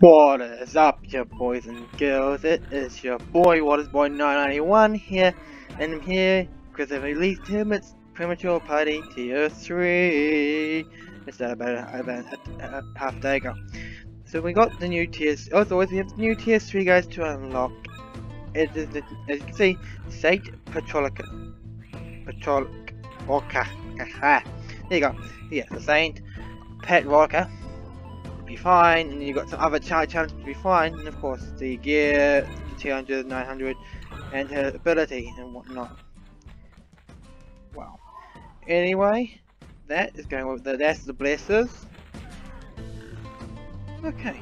What is up, you boys and girls? It is your boy, WattersBoy991 here, and I'm here because I released Hermits Premature Party Tier 3. It's about half a day ago. So we got the new tiers. As always, we have the new tier 3 guys to unlock. It is, as you can see, Saint Portulaca. There you go. Yeah, the Saint Portulaca. Be fine, and you got some other challenges to be fine, and of course the gear, the 200, 900, and her ability and whatnot. Wow. Anyway, that is going with that's the blessers. Okay.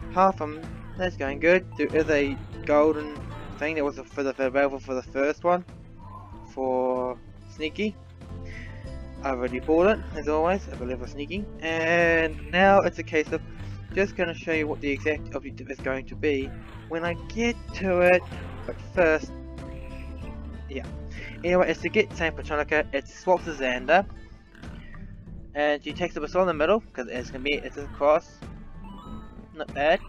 Apart from that's going good. There is a golden thing that was available for the first one for Sneaky. I've already bought it, as always, I believe for Sneaky, and now it's a case of just going to show you what the exact objective is going to be when I get to it, but first, yeah. Anyway, it's to get Saint Portulaca, it swaps to Xander, and she takes the pistol in the middle, because it's a cross, not bad,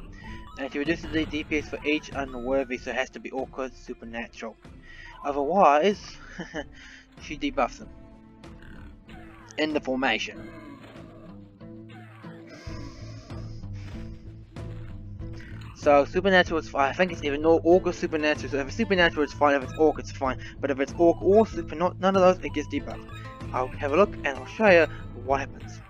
and she reduces the DPS for each unworthy, so it has to be awkward, supernatural. Otherwise, she debuffs them in the formation. So supernatural is fine. I think it's either no orc or supernatural. So if it's supernatural it's fine, if it's orc it's fine. But if it's orc or super, none of those, it gets debuffed. I'll have a look and I'll show you what happens.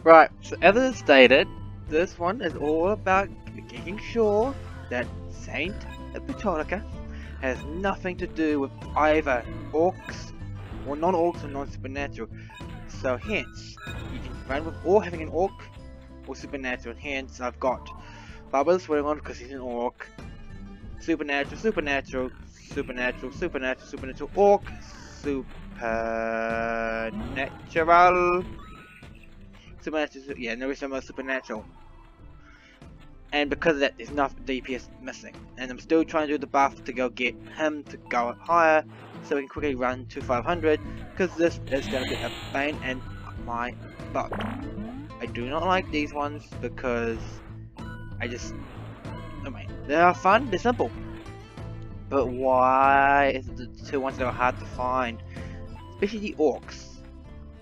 Right, so as it stated, this one is all about making sure that Saint Portulaca has nothing to do with either orcs or non-orcs or non-supernatural. So hence, you can run with or having an orc or supernatural. Hence, I've got Bubba's swearing on because he's an orc. Supernatural, supernatural, supernatural, supernatural, supernatural, orc, supernatural, supernatural, yeah, no reason about supernatural. And because of that, there's enough DPS missing. And I'm still trying to do the buff to go get him to go higher, so we can quickly run to 500, because this is going to be a pain in my butt. I do not like these ones because I mean, they are fun, they're simple. But why is it the two ones that are hard to find? Especially the orcs,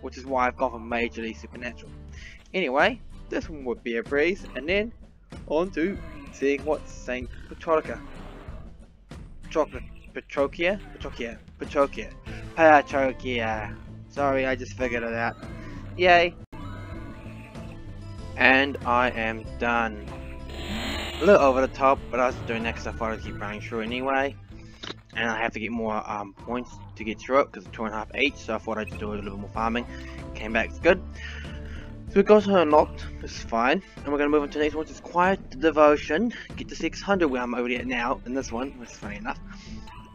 which is why I've gone for majorly supernatural. Anyway, this one would be a breeze, and then on to seeing what Saint Portulaca. Portulaca. Sorry, I just figured it out. Yay. And I am done. A little over the top, but I was doing that because I thought I'd keep running through anyway. And I have to get more points to get through it because it's 2.5 each, so I thought I'd just do a little bit more farming. Came back, it's good. So we got her unlocked, this is fine, and we're going to move on to the next one, which is Quiet Devotion. Get to 600 where I'm already at now, in this one, which is funny enough,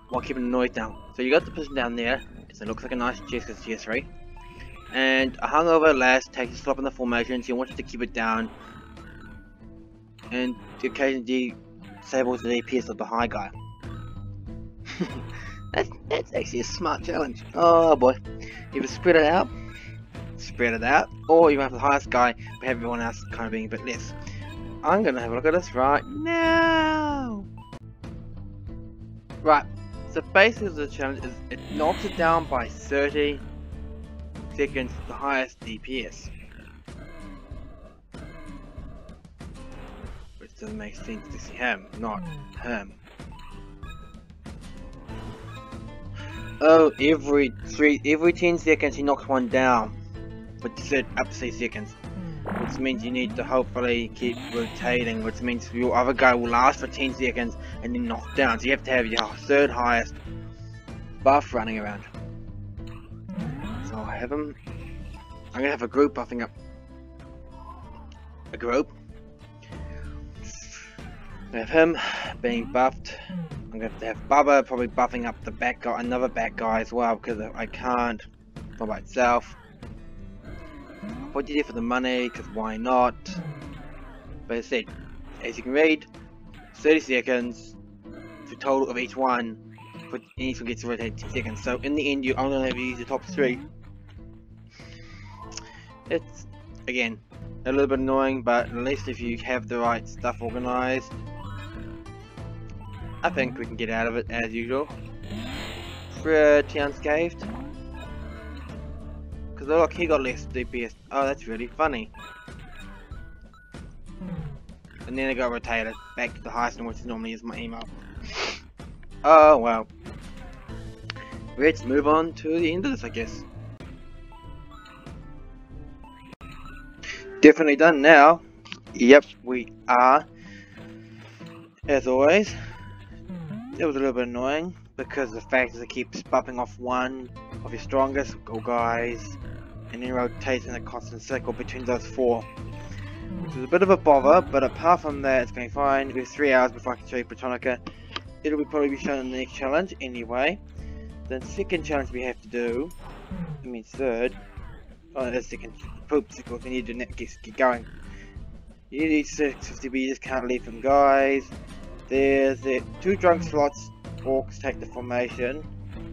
while keeping the noise down. So you got the person down there, it looks like a nice chest because it's tier 3. And a hungover lass takes a slop in the formation, so you wanted to keep it down, and occasionally disables the DPS of the high guy. that's actually a smart challenge. Oh boy. Either spread it out, or you have the highest guy but have everyone else kind of being a bit less. I'm gonna have a look at this right now. Right, so basically the challenge is it knocks it down by 30 seconds the highest DPS, which doesn't make sense to see him, not him. Oh, every 10 seconds he knocks one down. But you said up to 6 seconds, which means you need to hopefully keep rotating, which means your other guy will last for 10 seconds and then knock down. So you have to have your third highest buff running around. So I'll have him. I'm gonna have a group buffing up. A group. I have him being buffed. I'm gonna have to have Bubba probably buffing up the back guy, another back guy as well, because I can't by myself. What do you do for the money? Because why not? But as I said, as you can read, 30 seconds, the total of each one, but each one gets to rotate 10 seconds. So in the end, you only have to use the top 3. It's, again, A little bit annoying, but at least if you have the right stuff organized, I think we can get out of it as usual. Pretty unscathed. Because look, he got less DPS. Oh, that's really funny. And then it got rotated back to the highest one, which normally is my email. Oh well. Let's move on to the end of this, I guess. Definitely done now. Yep, we are. As always. It was a little bit annoying because the fact is it keeps bumping off one of your strongest guys and then rotates in a constant circle between those four. Which is a bit of a bother, but apart from that it's going fine. We have 3 hours before I can show you Portulaca. It'll probably be shown in the next challenge anyway. The second challenge we have to do, I mean third, oh the second, we need to get going. You need 650 but you just can't leave them guys. There's the 2 drunk slots, orcs take the formation.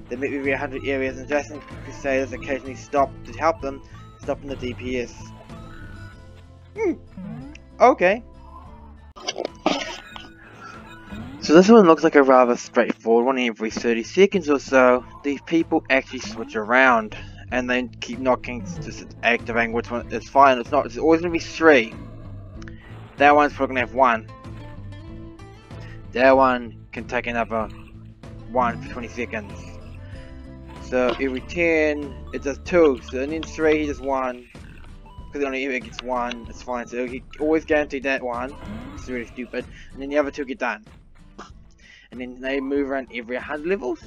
They meet every 100 areas and Jason Crusaders occasionally stop to help them, stopping the DPS. Okay. So this one looks like a rather straightforward one. Every 30 seconds or so, these people actually switch around and then keep knocking to activating which one is fine. It's not. It's always going to be 3. That one's probably going to have 1. That one can take another 1 for 20 seconds. So every 10, it does 2. So and then 3, he does 1. Because it only ever gets 1, it's fine. So he always guaranteed that one. It's really stupid. And then the other 2 get done. And then they move around every 100 levels.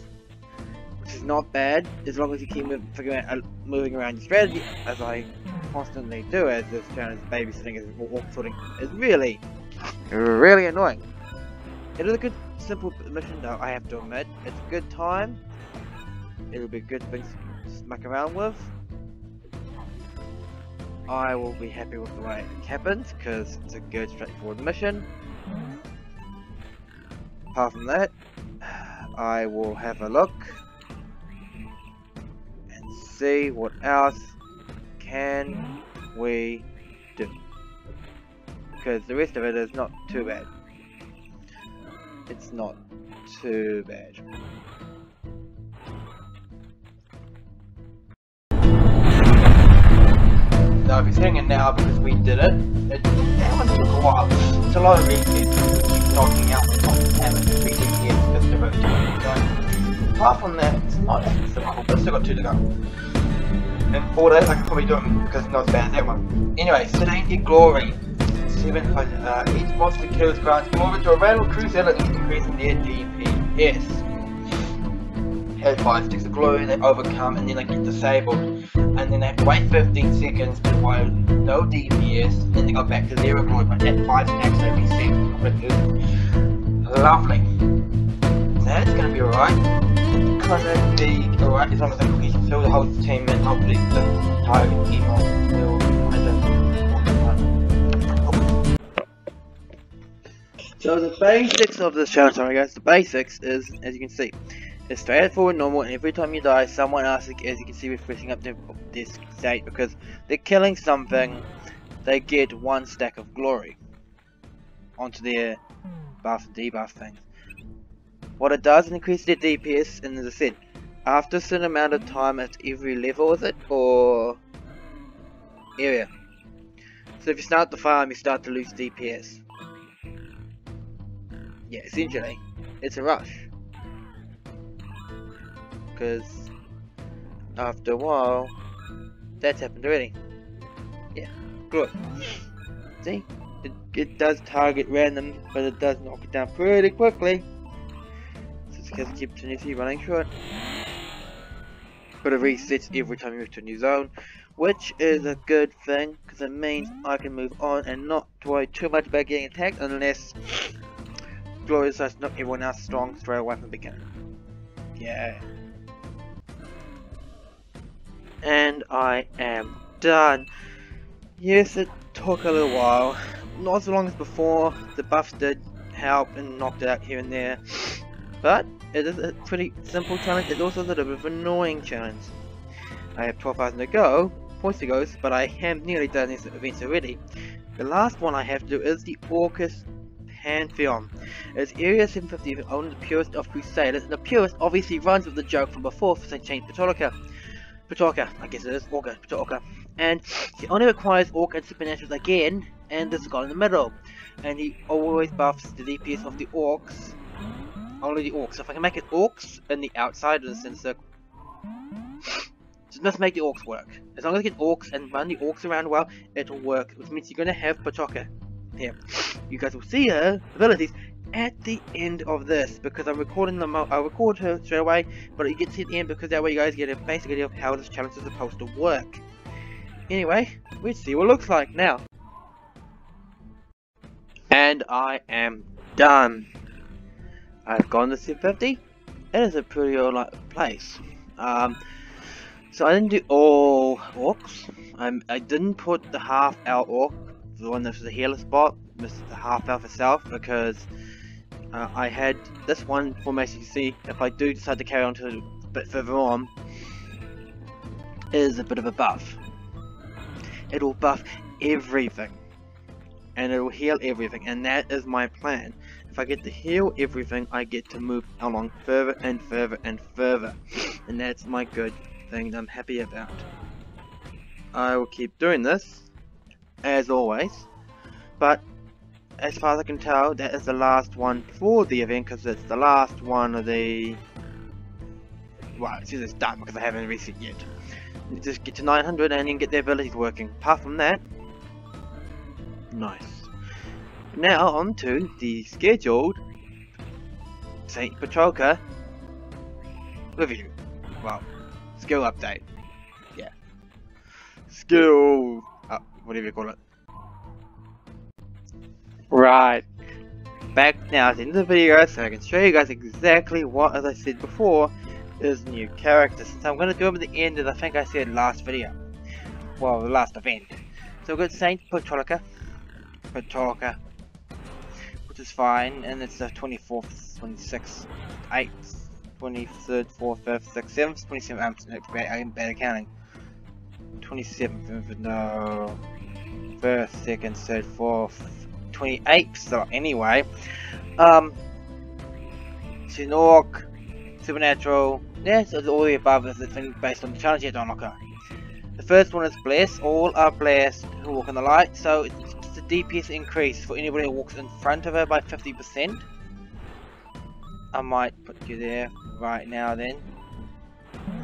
Which is not bad, as long as you keep moving around your strategy, as I constantly do, as this challenge babysitting is walk sorting is really annoying. It is a good simple mission though, I have to admit. It's a good time. It'll be a good thing to muck around with. I will be happy with the way it happens, because it's a good straightforward mission. Apart from that, I will have a look and see what else can we do, because the rest of it is not too bad. It's not too bad. So I'll be saying it now because we did it. That one took a while. It's a lot of resets, knocking out the top 10 and 3 DPS because they're both doing it. Apart from that, it's not that simple, but still got 2 to go. In 4 days I can probably do it because it's not as bad as that one. Anyway, Today get Glory. 7 each monster kills grants glory to a random crusader, increasing their DPS. Has 5 sticks of glory, they overcome and then they get disabled. And then they have to wait 15 seconds to find no DPS, and then they go back to 0 glory, but at 5 stacks they reset. Lovely. So that's gonna be alright. Gonna be alright as long as I can fill the whole team and hopefully the target email will So the basics of this challenge, sorry guys, the basics is, as you can see, it's straightforward, normal, and every time you die, someone else, as you can see, refreshing up their state because they're killing something, they get 1 stack of glory onto their buff and debuff things. What it does is increase their DPS, and as I said, after a certain amount of time at every level, is it, or area. So if you start the farm, you start to lose DPS. Yeah, essentially, it's a rush. Because after a while, that's happened already. Yeah, good. See, it does target random, but it does knock it down pretty quickly. So it's because it keeps continuously running through it. But it resets every time you move to a new zone, which is a good thing, because it means I can move on and not worry too much about getting attacked unless Glory decides to knock everyone else strong straight away from the beginning. Yeah. And I am done. Yes, it took a little while. Not as long as before. The buffs did help and knocked it out here and there. But it is a pretty simple challenge. It's also a little bit of an annoying challenge. I have 12,000 to go, points ago, but I have nearly done these events already. The last one I have to do is the Orcus Pantheon. It's Area 750, only the purest of Crusaders, and the purest obviously runs with the joke from before for St. Portulaca. Portulaca, I guess it is, Orca, Portulaca. And he only requires Orc and Supernaturals again, and this guy in the middle. And he always buffs the DPS of the Orcs. Only the Orcs. So if I can make it Orcs in the outside of the center circle, just must make the Orcs work. As long as I get Orcs and run the Orcs around well, it'll work. Which means you're gonna have Portulaca here. You guys will see her abilities at the end of this, because I'm recording them. I'll record her straight away, but you get to the end because that way you guys get a basic idea of how this challenge is supposed to work. Anyway, let's see what it looks like now. And I am done. I've gone to 750. It is a pretty old place. So I didn't do all orcs. I didn't put the half elf orc, the one that's the healer spot, missed the half elf itself, because I had this one formation. You see, if I do decide to carry on to a bit further on, is a bit of a buff. It will buff everything, and it will heal everything, and that is my plan. If I get to heal everything, I get to move along further and further and further, and that's my good thing that I'm happy about. I will keep doing this, as always, but as far as I can tell, that is the last one for the event, because it's the last one of the... well, it's done because I haven't reached it yet. Just get to 900 and then get their abilities working. Apart from that, nice. Now on to the scheduled St. Portulaca review. Well, skill update. Yeah. Skill... whatever you call it. Right. Back now at the end of the video, guys, so I can show you guys exactly what, as I said before, is new characters. So I'm going to do them at the end, as I think I said last video. Well, the last event. So we've got St. Portulaca, which is fine, and it's the 24th, 26th, 8th, 23rd, 4th, 5th, 6th, 7th, 27th, I'm bad at counting. 27th, no, 1st, 2nd, 3rd, 4th, 28th, so anyway, she's an orc, supernatural, yes, it's all the above, it's been based on the challenge yet unlocker. The first one is blessed, all are blessed who walk in the light, so it's a DPS increase for anybody who walks in front of her by 50%. I might put you there right now then,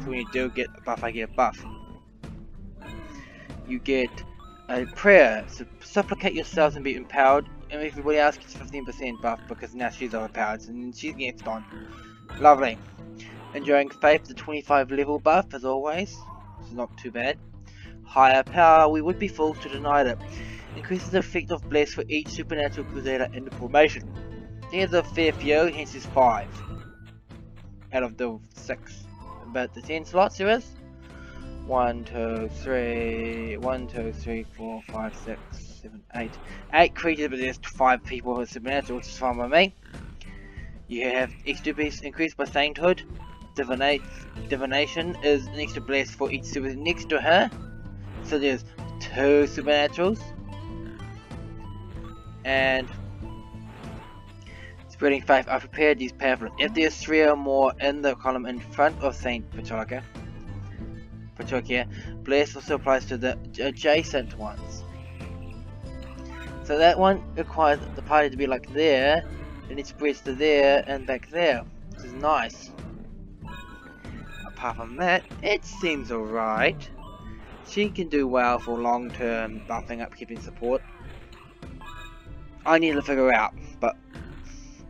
so when you do get a buff, I get a buff. You get a prayer, so supplicate yourselves and be empowered, and everybody else gets 15% buff because now she's overpowered and she gets on. Lovely. Enduring faith, the 25 level buff as always, which is not too bad. Higher power, we would be fools to deny it. Increases the effect of bless for each supernatural crusader in the formation. There's a fair few, hence is 5 out of the 6. But the 10 slots there is 1, 2, 3, 4, 5, 6, 7, 8. 8 creatures, but there's 5 people who are supernatural, which is fine by me. You have extra base increased by sainthood. Divination is an extra bless for each super next to her. So there's 2 supernaturals. And spreading faith, I prepared these pamphlets. If there's 3 or more in the column in front of St. Portulaca, bless also applies to the adjacent ones. So that one requires the party to be like there, and it spreads to there and back there, which is nice. Apart from that, it seems alright. She can do well for long term buffing, upkeeping support. I need to figure out, but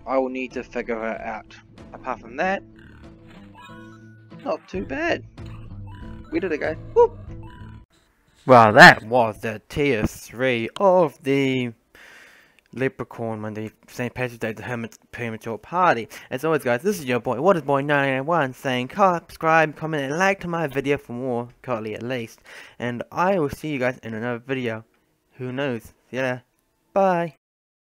I will need to figure her out. Apart from that, not too bad. Where did it go? Whoop. Well, that was the tier 3 of the Leprechaun Monday St. Patrick's Day, the Hermits Premature Party. As always, guys, this is your boy, WhatIsBoy991, saying subscribe, comment, and like to my video for more COTLI at least. And I will see you guys in another video. Who knows? See you later. Bye.